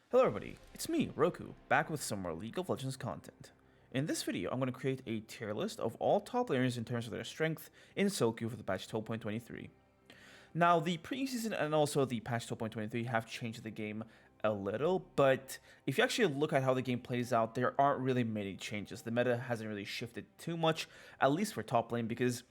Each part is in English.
Hello everybody, it's me, Roku, back with some more League of Legends content. In this video, I'm going to create a tier list of all top laners in terms of their strength in solo queue for the patch 12.23. Now, the preseason and also the patch 12.23 have changed the game a little, but if you actually look at how the game plays out, there aren't really many changes. The meta hasn't really shifted too much, at least for top lane, because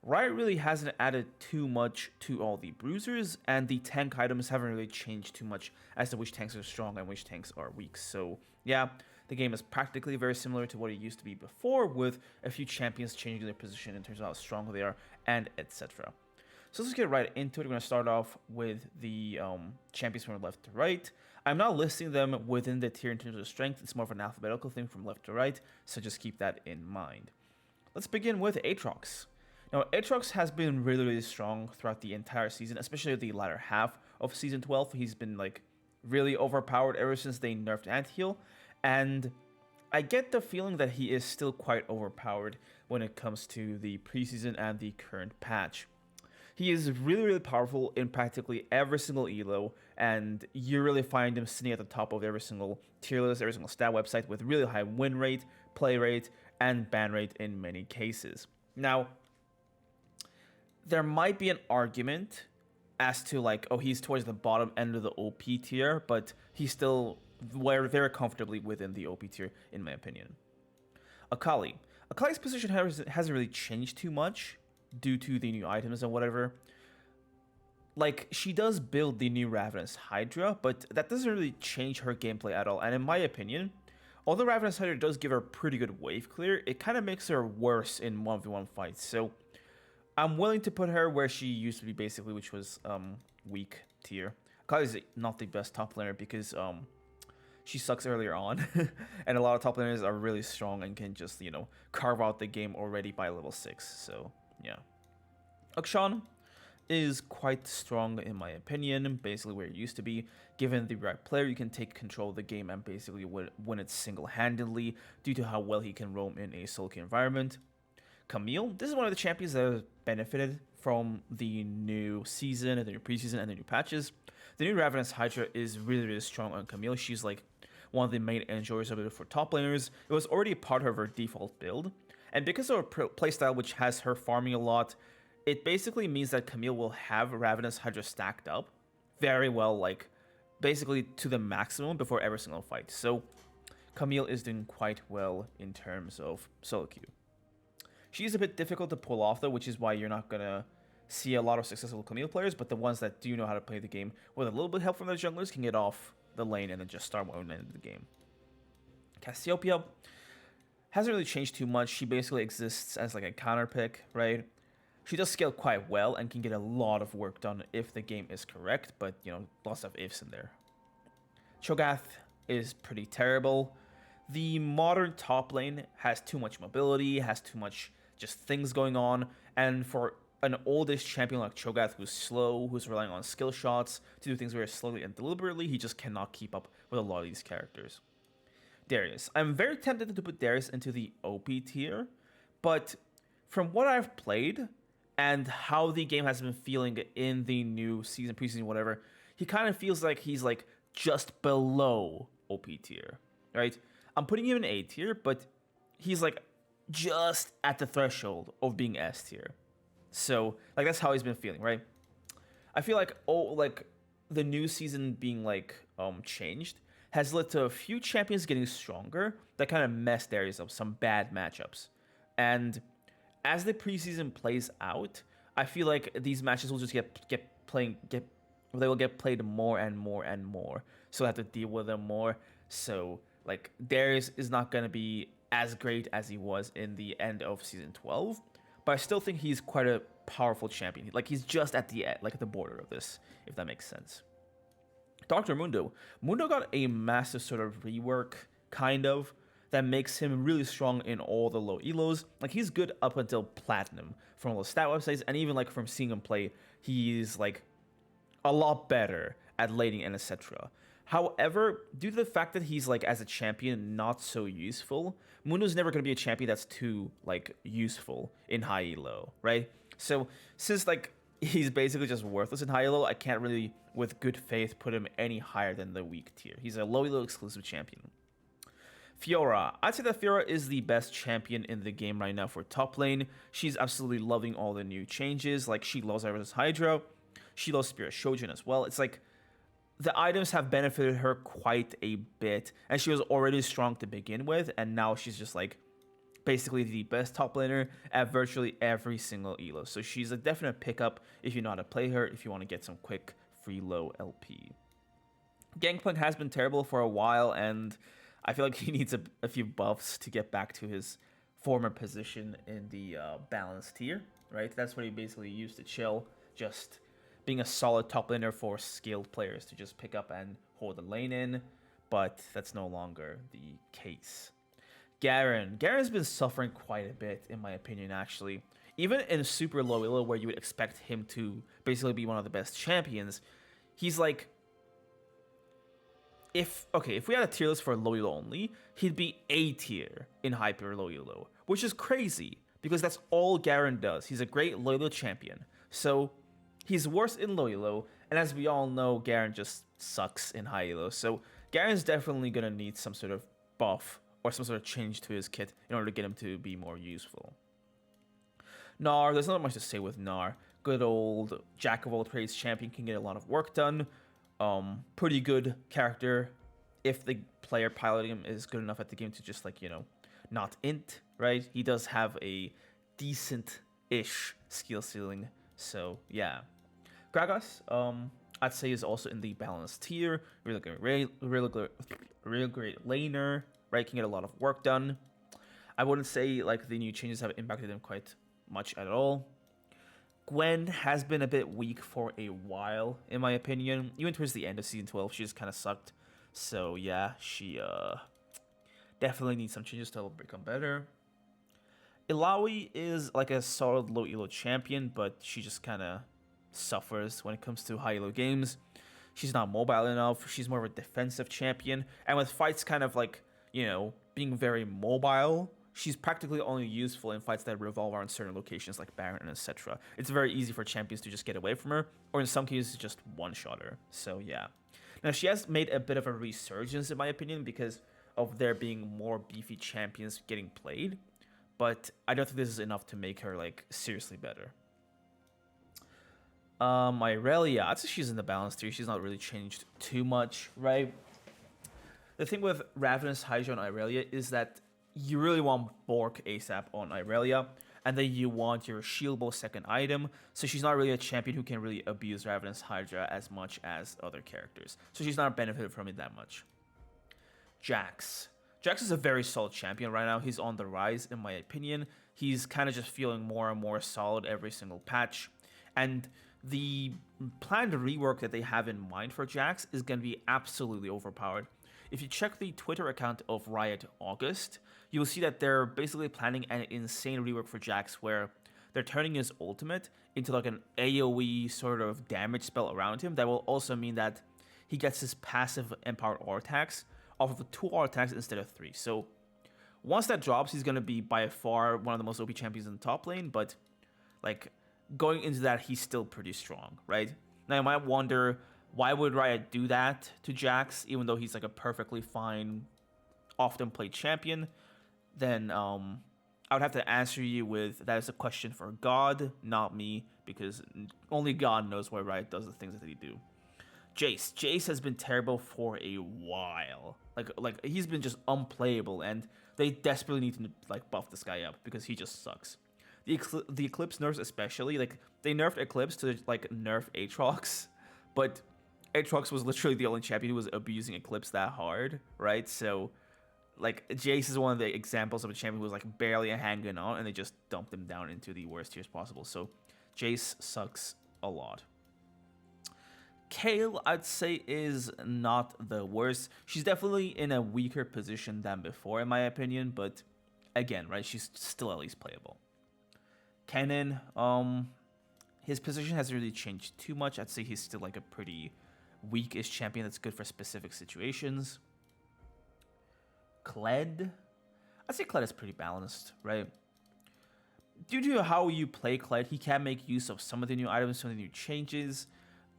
Riot really hasn't added too much to all the bruisers, and the tank items haven't really changed too much as to which tanks are strong and which tanks are weak. So yeah, the game is practically very similar to what it used to be before, with a few champions changing their position in terms of how strong they are, and etc. So let's get right into it. We're going to start off with the champions from left to right. I'm not listing them within the tier in terms of strength. It's more of an alphabetical thing from left to right, so just keep that in mind. Let's begin with Aatrox. Now, Aatrox has been really strong throughout the entire season, especially the latter half of Season 12. He's been, like, really overpowered ever since they nerfed Antheal, and I get the feeling that he is still quite overpowered when it comes to the preseason and the current patch. He is really powerful in practically every single elo, and you really find him sitting at the top of every single tier list, every single stat website, with really high win rate, play rate, and ban rate in many cases. Now, there might be an argument as to, like, oh, he's towards the bottom end of the OP tier, but he's still very comfortably within the OP tier, in my opinion. Akali. Akali's position hasn't really changed too much due to the new items and whatever. Like, she does build the new Ravenous Hydra, but that doesn't really change her gameplay at all. And in my opinion, although Ravenous Hydra does give her pretty good wave clear, it kind of makes her worse in 1v1 fights. So I'm willing to put her where she used to be, basically, which was weak tier. Akali is not the best top laner because she sucks earlier on, and a lot of top laners are really strong and can just, you know, carve out the game already by level 6. So yeah, Akshan is quite strong in my opinion, basically where it used to be. Given the right player, you can take control of the game and basically win it single-handedly due to how well he can roam in a solo queue environment. Camille, this is one of the champions that have benefited from the new season and the new preseason and the new patches. The new Ravenous Hydra is really strong on Camille. She's like one of the main enjoyers of it for top laners. It was already a part of her default build, and because of her playstyle, which has her farming a lot, it basically means that Camille will have Ravenous Hydra stacked up very well, like basically to the maximum before every single fight. So Camille is doing quite well in terms of solo queue. She's a bit difficult to pull off though, which is why you're not going to see a lot of successful Camille players, but the ones that do know how to play the game with a little bit of help from their junglers can get off the lane and then just start one end of the game. Cassiopeia hasn't really changed too much. She basically exists as like a counter pick, right? She does scale quite well and can get a lot of work done if the game is correct, but, you know, lots of ifs in there. Cho'gath is pretty terrible. The modern top lane has too much mobility, has too much just things going on, and for an oldish champion like Cho'gath, who's slow, who's relying on skill shots to do things very slowly and deliberately, he just cannot keep up with a lot of these characters. Darius. I'm very tempted to put Darius into the OP tier, but from what I've played and how the game has been feeling in the new season, preseason, whatever, he kind of feels like he's like just below OP tier, right? I'm putting him in A tier, but he's like just at the threshold of being S tier. So like that's how he's been feeling, right? I feel like the new season being like changed has led to a few champions getting stronger that kind of messed Darius up, some bad matchups. And as the preseason plays out, I feel like these matches will just they will get played more and more. So I have to deal with them more. So like Darius is not going to be as great as he was in the end of season 12, but I still think he's quite a powerful champion. Like he's just at the end, like at the border of this, if that makes sense. Dr. Mundo. Mundo got a massive sort of rework, kind of, that makes him really strong in all the low elos. Like he's good up until Platinum from all the stat websites, and even like from seeing him play, he's like a lot better at laning and etc. However, due to the fact that he's like as a champion not so useful, Mundo's never going to be a champion that's too like useful in high elo, right? So since like he's basically just worthless in high elo. I can't really, with good faith, put him any higher than the weak tier. He's a low elo exclusive champion. Fiora. I'd say that Fiora is the best champion in the game right now for top lane. She's absolutely loving all the new changes. Like, she loves Irelis Hydra. She loves Spirit Shojin as well. It's like, the items have benefited her quite a bit. And she was already strong to begin with. And now she's just like, basically the best top laner at virtually every single elo. So she's a definite pickup if you know how to play her, if you want to get some quick free low LP. Gangplank has been terrible for a while, and I feel like he needs a few buffs to get back to his former position in the balanced tier, right? That's what he basically used to chill, just being a solid top laner for skilled players to just pick up and hold the lane in, but that's no longer the case. Garen's been suffering quite a bit, in my opinion, actually. Even in super low elo, where you would expect him to basically be one of the best champions, he's like, if we had a tier list for low elo only, he'd be A tier in hyper low elo, which is crazy because that's all Garen does. He's a great low elo champion. So he's worse in low elo, and as we all know, Garen just sucks in high elo. So Garen's definitely gonna need some sort of buff or some sort of change to his kit in order to get him to be more useful. Gnar, there's not much to say with Gnar. Good old jack of all trades champion, can get a lot of work done. Pretty good character if the player piloting him is good enough at the game to just, like, you know, not int, right? He does have a decent-ish skill ceiling, so yeah. Gragas, I'd say is also in the balanced tier. Really great laner, right? Can get a lot of work done. I wouldn't say like the new changes have impacted him quite much at all. Gwen has been a bit weak for a while, in my opinion. Even towards the end of Season 12, she just kind of sucked. So yeah, she definitely needs some changes to become better. Illaoi is like a solid low elo champion, but she just kind of suffers when it comes to high elo games. She's not mobile enough. She's more of a defensive champion. And with fights kind of like, you know, being very mobile, she's practically only useful in fights that revolve around certain locations like Baron and etc. It's very easy for champions to just get away from her, or in some cases just one-shot her. So yeah. Now she has made a bit of a resurgence, in my opinion, because of there being more beefy champions getting played, but I don't think this is enough to make her like seriously better. Irelia, I'd say she's in the balance tier. She's not really changed too much, right? The thing with Ravenous Hydra on Irelia is that you really want Bork ASAP on Irelia, and then you want your shieldable second item, so she's not really a champion who can really abuse Ravenous Hydra as much as other characters. So she's not benefited from it that much. Jax. Jax is a very solid champion right now. He's on the rise, in my opinion. He's kind of just feeling more and more solid every single patch. And the planned rework that they have in mind for Jax is going to be absolutely overpowered. If you check the Twitter account of Riot August, you'll see that they're basically planning an insane rework for Jax where they're turning his ultimate into like an AoE sort of damage spell around him that will also mean that he gets his passive empowered aura attacks off of 2 aura attacks instead of 3. So once that drops, he's going to be by far one of the most OP champions in the top lane, but like going into that, he's still pretty strong, right? Now you might wonder, why would Riot do that to Jax, even though he's like a perfectly fine, often played champion? Then I would have to answer you with, that is a question for God, not me, because only God knows why Riot does the things that they do. Jayce has been terrible for a while. Like he's been just unplayable, and they desperately need to like buff this guy up because he just sucks. The Eclipse nerfs especially, like they nerfed Eclipse to like nerf Aatrox, but Aatrox was literally the only champion who was abusing Eclipse that hard, right? So like Jayce is one of the examples of a champion who was like barely hanging on, and they just dumped him down into the worst tiers possible. So Jayce sucks a lot. Kayle, I'd say, is not the worst. She's definitely in a weaker position than before, in my opinion, but again, right, she's still at least playable. Kennen, his position hasn't really changed too much. I'd say he's still like a pretty weakish champion that's good for specific situations. Kled, I'd say Kled is pretty balanced, right? due to how you play Kled, he can make use of some of the new items, some of the new changes.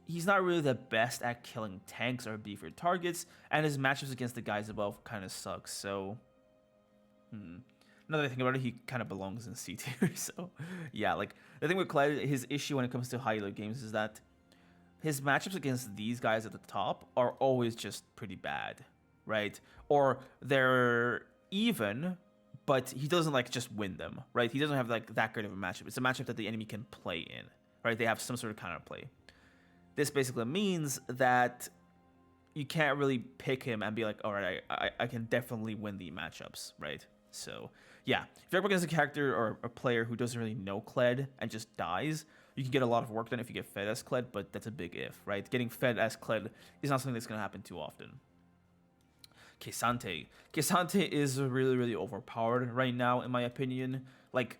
He's not really the best at killing tanks or beefier targets, and his matchups against the guys above kind of suck. So, another thing about it, he kind of belongs in C tier. So, yeah, like the thing with Kled, his issue when it comes to high elo games is that his matchups against these guys at the top are always just pretty bad, right? Or they're even, but he doesn't like just win them, right? He doesn't have like that great of a matchup. It's a matchup that the enemy can play in, right? They have some sort of counterplay. This basically means that you can't really pick him and be like, all right, I can definitely win the matchups, right? So yeah, if you're up against a character or a player who doesn't really know Kled and just dies, you can get a lot of work done if you get fed as Kled, but that's a big if, right? Getting fed as Kled is not something that's going to happen too often. K'Sante. K'Sante is really, really overpowered right now, in my opinion. Like,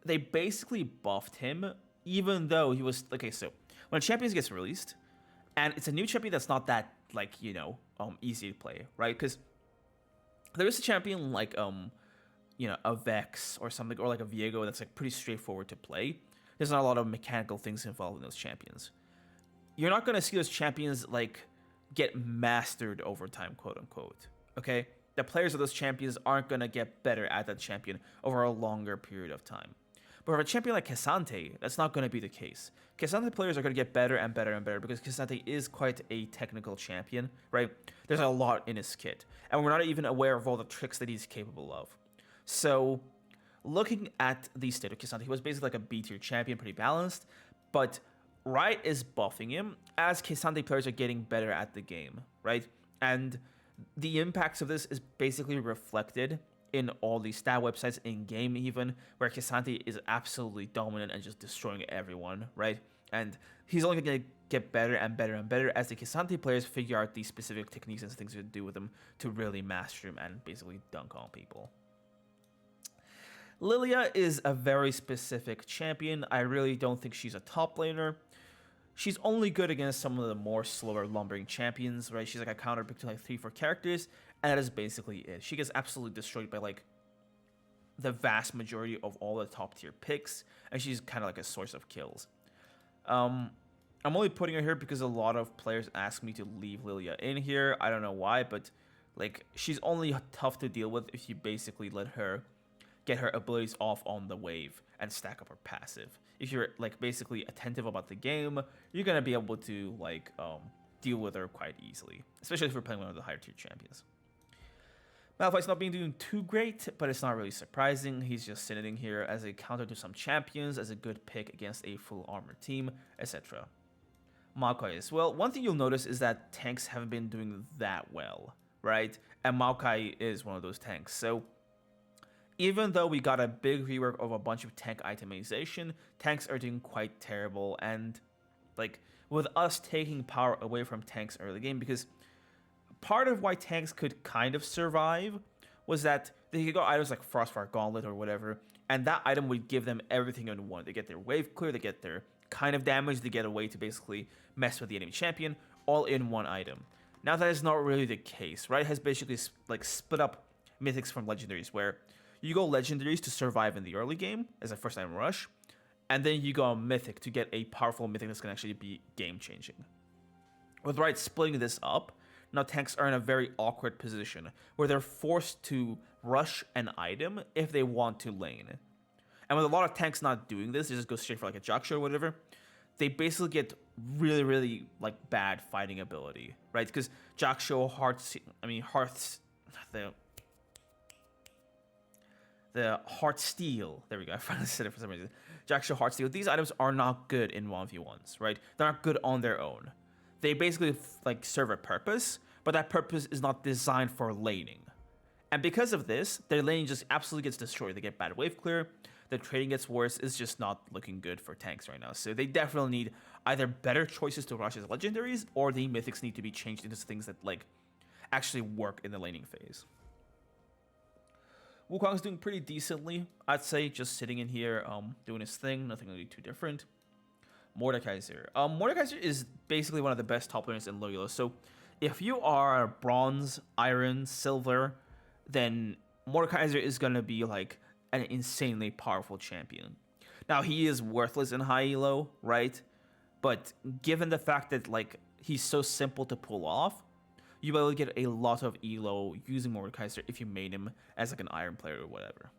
they basically buffed him, even though he was... Okay, so when a champion gets released, and it's a new champion that's not that, like, you know, easy to play, right? Because there is a champion like, you know, a Vex or something, or like a Viego that's, like, pretty straightforward to play. There's not a lot of mechanical things involved in those champions. You're not going to see those champions, like, get mastered over time, quote unquote. Okay? The players of those champions aren't going to get better at that champion over a longer period of time. But for a champion like K'Sante, that's not going to be the case. K'Sante players are going to get better and better and better because K'Sante is quite a technical champion, right? There's a lot in his kit, and we're not even aware of all the tricks that he's capable of. So, looking at the state of K'Sante, he was basically like a B tier champion, pretty balanced, but Riot is buffing him as K'Sante players are getting better at the game, right? And the impacts of this is basically reflected in all these stat websites in-game even, where K'Sante is absolutely dominant and just destroying everyone, right? And he's only going to get better and better and better as the K'Sante players figure out these specific techniques and things to do with him to really master him and basically dunk on people. Lilia is a very specific champion. I really don't think she's a top laner. She's only good against some of the more slower lumbering champions, right? She's like a counter pick to like 3-4 characters, and that is basically it. She gets absolutely destroyed by like the vast majority of all the top tier picks, and she's kind of like a source of kills. I'm only putting her here because a lot of players ask me to leave Lilia in here. I don't know why, but like she's only tough to deal with if you basically let her get her abilities off on the wave and stack up her passive. If you're like basically attentive about the game, you're gonna be able to like deal with her quite easily, especially if we're playing one of the higher tier champions. Malphite's not being doing too great, but it's not really surprising. He's just sitting here as a counter to some champions, as a good pick against a full armor team, etc. Maokai as well. One thing you'll notice is that tanks haven't been doing that well, right? And Maokai is one of those tanks. So even though we got a big rework of a bunch of tank itemization, tanks are doing quite terrible. And like with us taking power away from tanks early game, because part of why tanks could kind of survive was that they could go items like Frostfire Gauntlet or whatever, and that item would give them everything in one. They get their wave clear, they get their kind of damage, they get a way to basically mess with the enemy champion, all in one item. Now that is not really the case. Riot has basically like split up mythics from legendaries, where you go legendaries to survive in the early game as a first time rush, and then you go on mythic to get a powerful mythic that's going to actually be game changing. With Riot splitting this up, now tanks are in a very awkward position where they're forced to rush an item if they want to lane. And with a lot of tanks not doing this, they just go straight for like a Jaksho or whatever, they basically get really, really like bad fighting ability, right? Because Jaksho, the Heartsteel, there we go, I finally said it for some reason. Jaksho, Heartsteel, these items are not good in 1v1s, right? They're not good on their own. They basically like serve a purpose, but that purpose is not designed for laning. And because of this, their laning just absolutely gets destroyed. They get bad wave clear, the trading gets worse. It's just not looking good for tanks right now. So they definitely need either better choices to rush as legendaries, or the mythics need to be changed into things that like actually work in the laning phase. Wukong's doing pretty decently, I'd say, just sitting in here, doing his thing, nothing really too different. Mordekaiser. Mordekaiser is basically one of the best top laners in low elo. So if you are bronze, iron, silver, then Mordekaiser is going to be like an insanely powerful champion. Now, he is worthless in high elo, right? But given the fact that, like, he's so simple to pull off, you'll be able to get a lot of elo using Mordekaiser if you made him as, like, an iron player or whatever.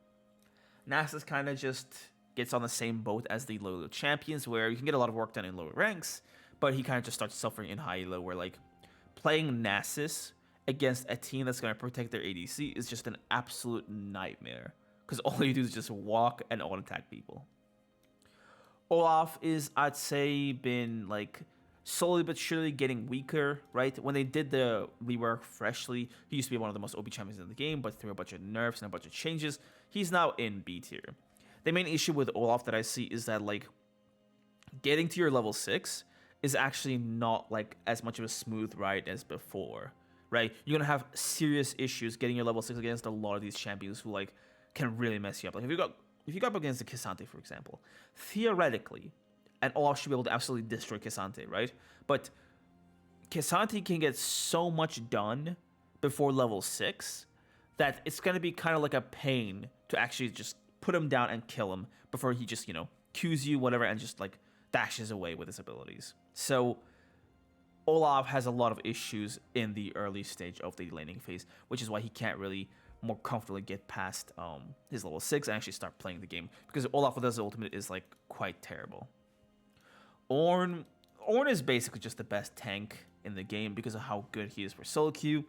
Nasus kind of just gets on the same boat as the low elo champions, where you can get a lot of work done in lower ranks, but he kind of just starts suffering in high elo, where, like, playing Nasus against a team that's going to protect their ADC is just an absolute nightmare, because all you do is just walk and auto-attack people. Olaf is, I'd say, been, like, slowly but surely getting weaker, right? When they did the rework freshly, he used to be one of the most OP champions in the game, but through a bunch of nerfs and a bunch of changes, he's now in B tier. The main issue with Olaf that I see is that, like, getting to your level 6 is actually not, like, as much of a smooth ride as before, right? You're gonna have serious issues getting your level 6 against a lot of these champions who, like, can really mess you up. Like, if you go up against the K'Sante, for example, theoretically, and Olaf should be able to absolutely destroy K'Sante, right? But K'Sante can get so much done before level 6 that it's going to be kind of like a pain to actually just put him down and kill him before he just, Qs you, whatever, and just, like, dashes away with his abilities. So Olaf has a lot of issues in the early stage of the laning phase, which is why he can't really more comfortably get past his level 6 and actually start playing the game, because Olaf with his ultimate is, like, quite terrible. Ornn is basically just the best tank in the game because of how good he is for solo queue.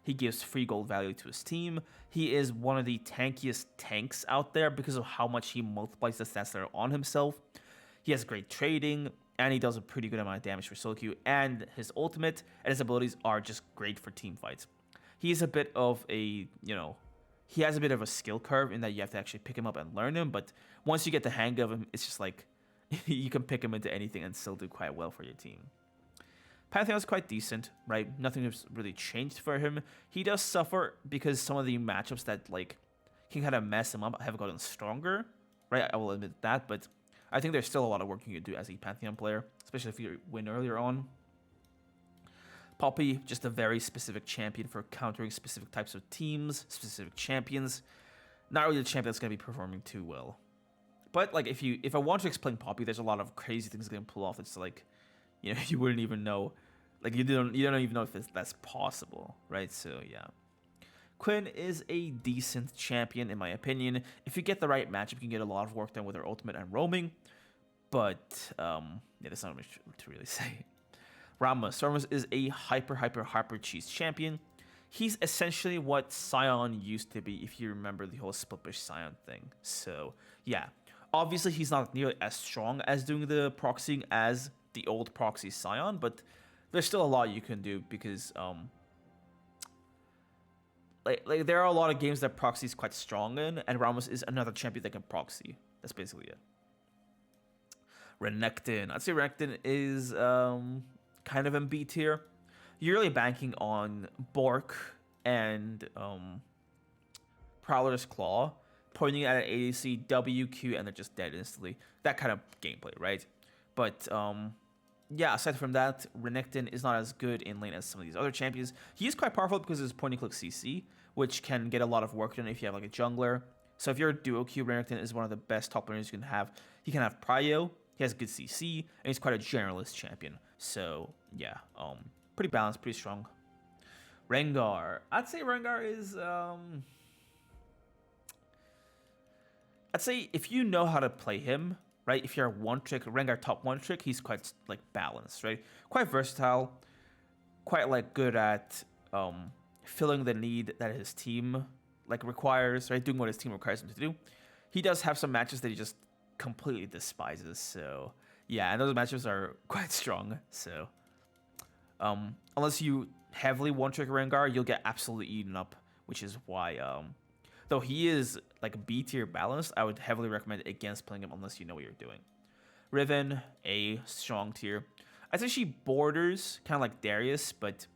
He gives free gold value to his team. He is one of the tankiest tanks out there because of how much he multiplies the stats that are on himself. He has great trading, and he does a pretty good amount of damage for solo queue, and his ultimate and his abilities are just great for team fights. He's a bit of a, he has a bit of a skill curve in that you have to actually pick him up and learn him, but once you get the hang of him, it's just like, you can pick him into anything and still do quite well for your team. Pantheon's quite decent, right? Nothing has really changed for him. He does suffer because some of the matchups that, like, can kind of mess him up have gotten stronger, right? I will admit that, but I think there's still a lot of work you can do as a Pantheon player, especially if you win earlier on. Poppy, just a very specific champion for countering specific types of teams, specific champions. Not really a champion that's going to be performing too well. But, like, if I want to explain Poppy, there's a lot of crazy things going to pull off. It's like, you wouldn't even know. Like, you don't even know if that's possible, right? So, yeah. Quinn is a decent champion, in my opinion. If you get the right matchup, you can get a lot of work done with her ultimate and roaming. But, yeah, that's not much to really say. Rammus is a hyper cheese champion. He's essentially what Sion used to be, if you remember the whole split push Sion thing. So, yeah. Obviously, he's not nearly as strong as doing the proxying as the old proxy Sion, but there's still a lot you can do because, like there are a lot of games that proxy is quite strong in, and Rammus is another champion that can proxy. That's basically it. Renekton. I'd say Renekton is kind of in B tier. You're really banking on Bork and Prowler's Claw, pointing at an ADC, WQ, and they're just dead instantly. That kind of gameplay, right? But, yeah, aside from that, Renekton is not as good in lane as some of these other champions. He is quite powerful because of his point-and-click CC, which can get a lot of work done if you have, like, a jungler. So if you're a duo queue, Renekton is one of the best top laners you can have. He can have prio, he has good CC, and he's quite a generalist champion. So, yeah, pretty balanced, pretty strong. Rengar. I'd say Rengar is, I'd say if you know how to play him, right? If you're a one-trick, Rengar top one-trick, he's quite, like, balanced, right? Quite versatile, quite, like, good at filling the need that his team, like, requires, right? Doing what his team requires him to do. He does have some matches that he just completely despises, so yeah, and those matchups are quite strong. So unless you heavily one-trick Rengar, you'll get absolutely eaten up, which is why though he is, like, B tier balanced, I would heavily recommend against playing him unless you know what you're doing. Riven, A strong tier. I'd say she borders kind of like Darius, but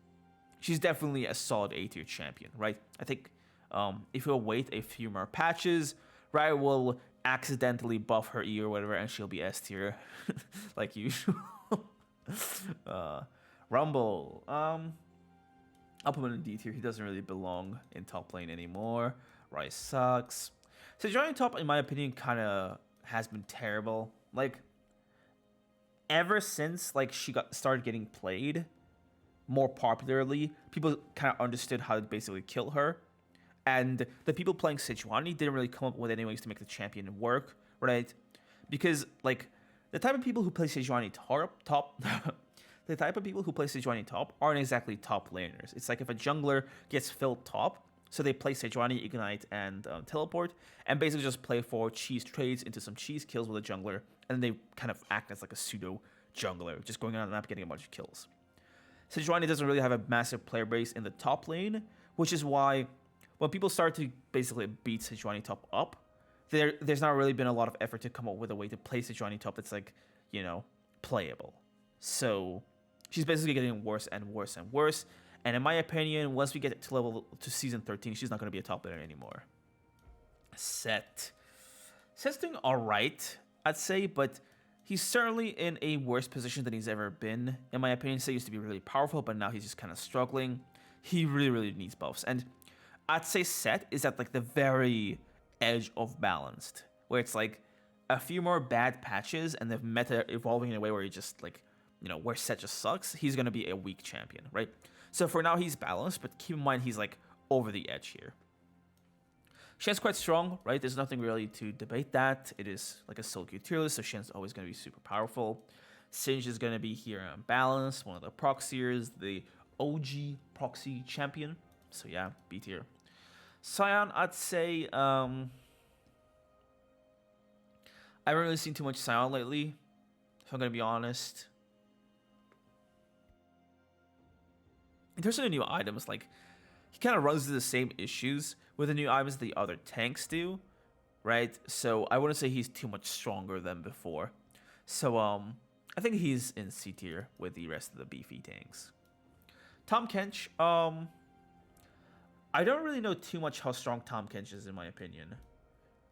she's definitely a solid A tier champion, right? I think if you'll wait a few more patches, Riot will accidentally buff her E or whatever, and she'll be S tier, like usual. Rumble. I'll put him in D tier. He doesn't really belong in top lane anymore. Rice sucks. Sejuani top, in my opinion, kind of has been terrible. Like, ever since like she started getting played more popularly, people kind of understood how to basically kill her. And the people playing Sejuani didn't really come up with any ways to make the champion work, right? Because, like, the type of people who play Sejuani top the type of people who play Sejuani top aren't exactly top laners. It's like if a jungler gets filled top, so they play Sejuani, Ignite, and Teleport, and basically just play for cheese trades into some cheese kills with a jungler, and they kind of act as like a pseudo jungler, just going around the map getting a bunch of kills. Sejuani doesn't really have a massive player base in the top lane, which is why when people start to basically beat Sejuani top up, there's not really been a lot of effort to come up with a way to play Sejuani top that's like, you know, playable. So she's basically getting worse and worse and worse. And in my opinion, once we get to season 13, she's not going to be a top laner anymore. Set's doing alright, I'd say, but he's certainly in a worse position than he's ever been. In my opinion, Set used to be really powerful, but now he's just kind of struggling. He really, really needs buffs. And I'd say Set is at like the very edge of balanced, where it's like a few more bad patches and the meta evolving in a way where he just like, you know, where Set just sucks, he's going to be a weak champion, right? So for now, he's balanced, but keep in mind he's like over the edge here. Shen's quite strong, right? There's nothing really to debate that. It is like a solo queue tier list, so Shen's always going to be super powerful. Singed is going to be here on balance, one of the proxiers, the OG proxy champion. So yeah, B tier. Sion, I'd say, I haven't really seen too much Sion lately, if I'm going to be honest. In terms of the new items, like, he kind of runs into the same issues with the new items the other tanks do, right? So I wouldn't say he's too much stronger than before. So I think he's in C tier with the rest of the beefy tanks. Tahm Kench, I don't really know too much how strong Tahm Kench is, in my opinion.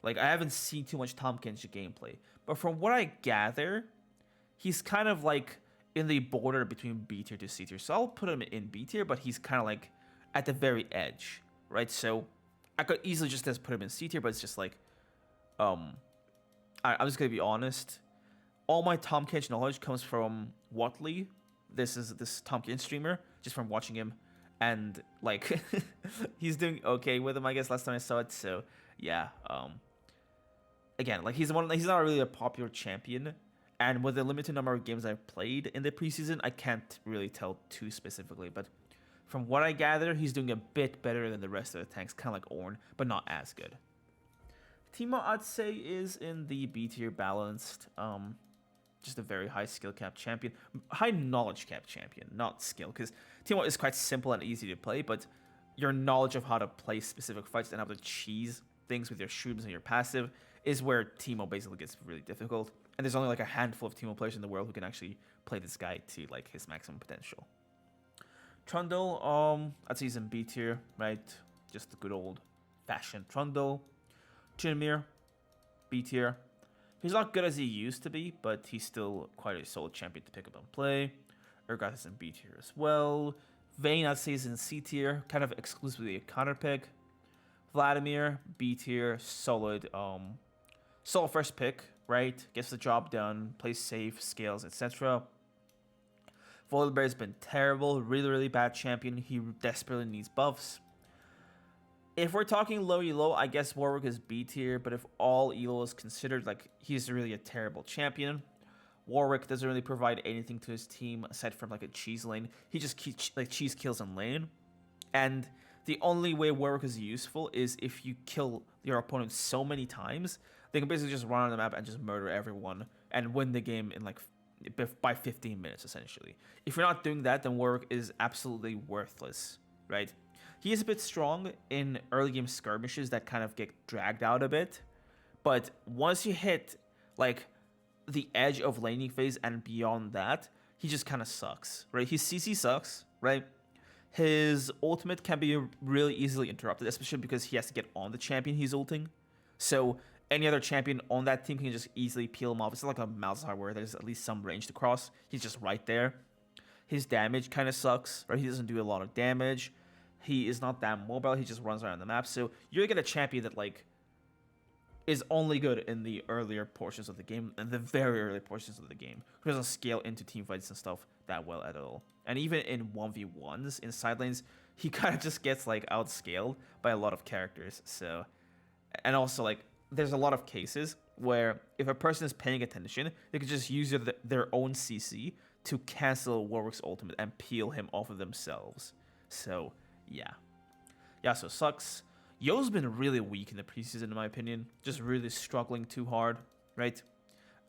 Like, I haven't seen too much Tahm Kench gameplay, but from what I gather, he's kind of like in the border between B tier to C tier. So I'll put him in B tier, but he's kind of like at the very edge, right? So I could easily just put him in C tier, but it's just like, I'm just gonna be honest. All my Tahm Kench knowledge comes from Watley. This Tahm Kench streamer, just from watching him, and like he's doing okay with him, I guess, last time I saw it. So yeah, again, like he's not really a popular champion. And with the limited number of games I've played in the preseason, I can't really tell too specifically. But from what I gather, he's doing a bit better than the rest of the tanks, kind of like Ornn, but not as good. Teemo, I'd say, is in the B tier balanced. Just a very high skill cap champion. High knowledge cap champion, not skill. Because Teemo is quite simple and easy to play, but your knowledge of how to play specific fights and how to cheese things with your shrooms and your passive is where Teemo basically gets really difficult. And there's only like a handful of Teemo players in the world who can actually play this guy to like his maximum potential. Trundle, I'd say he's in B tier, right? Just the good old fashioned Trundle. Tryndamere, B tier. He's not good as he used to be, but he's still quite a solid champion to pick up and play. Urgot is in B tier as well. Vayne, I'd say, is in C tier, kind of exclusively a counter pick. Vladimir, B tier, solid first pick, right? Gets the job done, plays safe, scales, etc. Volibear's been terrible, really, really bad champion. He desperately needs buffs. If we're talking low elo, I guess Warwick is B tier, but if all elo is considered, like, he's really a terrible champion. Warwick doesn't really provide anything to his team aside from like a cheese lane. He just keeps like cheese kills in lane. And the only way Warwick is useful is if you kill your opponent so many times, they can basically just run on the map and just murder everyone and win the game in like by 15 minutes, essentially. If you're not doing that, then Warwick is absolutely worthless, right? He is a bit strong in early game skirmishes that kind of get dragged out a bit. But once you hit like the edge of laning phase and beyond that, he just kind of sucks, right? His CC sucks, right? His ultimate can be really easily interrupted, especially because he has to get on the champion he's ulting. So any other champion on that team can just easily peel him off. It's not like a Malphite where there's at least some range to cross. He's just right there. His damage kind of sucks, right? He doesn't do a lot of damage. He is not that mobile. He just runs around the map. So you're going to get a champion that like is only good in the earlier portions of the game, and the very early portions of the game. He doesn't scale into team fights and stuff that well at all. And even in 1v1s, in side lanes, he kind of just gets, like, outscaled by a lot of characters. So, and also, like, there's a lot of cases where if a person is paying attention, they could just use their own CC to cancel Warwick's ultimate and peel him off of themselves. So, yeah. Yasuo sucks. Yo's been really weak in the preseason, in my opinion. Just really struggling too hard, right?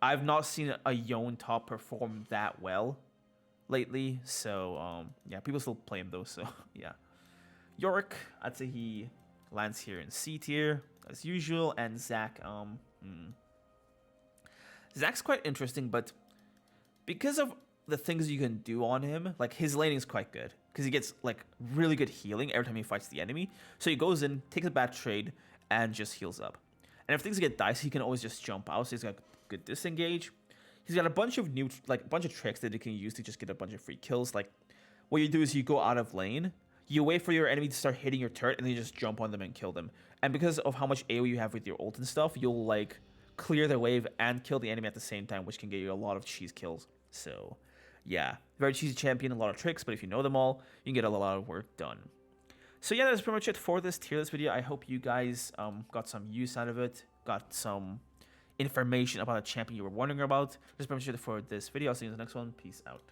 I've not seen a Yone top perform that well lately. So, yeah, people still play him, though. So, yeah. Yorick, I'd say he lands here in C tier, as usual. And Zac, Zac's quite interesting, but because of the things you can do on him, like, his laning is quite good. Because he gets, like, really good healing every time he fights the enemy. So he goes in, takes a bad trade, and just heals up. And if things get dicey, he can always just jump out. So he's got good disengage. He's got a bunch of tricks that he can use to just get a bunch of free kills. Like, what you do is you go out of lane, you wait for your enemy to start hitting your turret, and then you just jump on them and kill them. And because of how much AoE you have with your ult and stuff, you'll, like, clear the wave and kill the enemy at the same time, which can get you a lot of cheese kills. So, yeah, very cheesy champion, a lot of tricks, but if you know them all, you can get a lot of work done. So yeah, that's pretty much it for this tier list video. I hope you guys got some use out of it, got some information about a champion you were wondering about. That's pretty much it for this video. I'll see you in the next one. Peace out.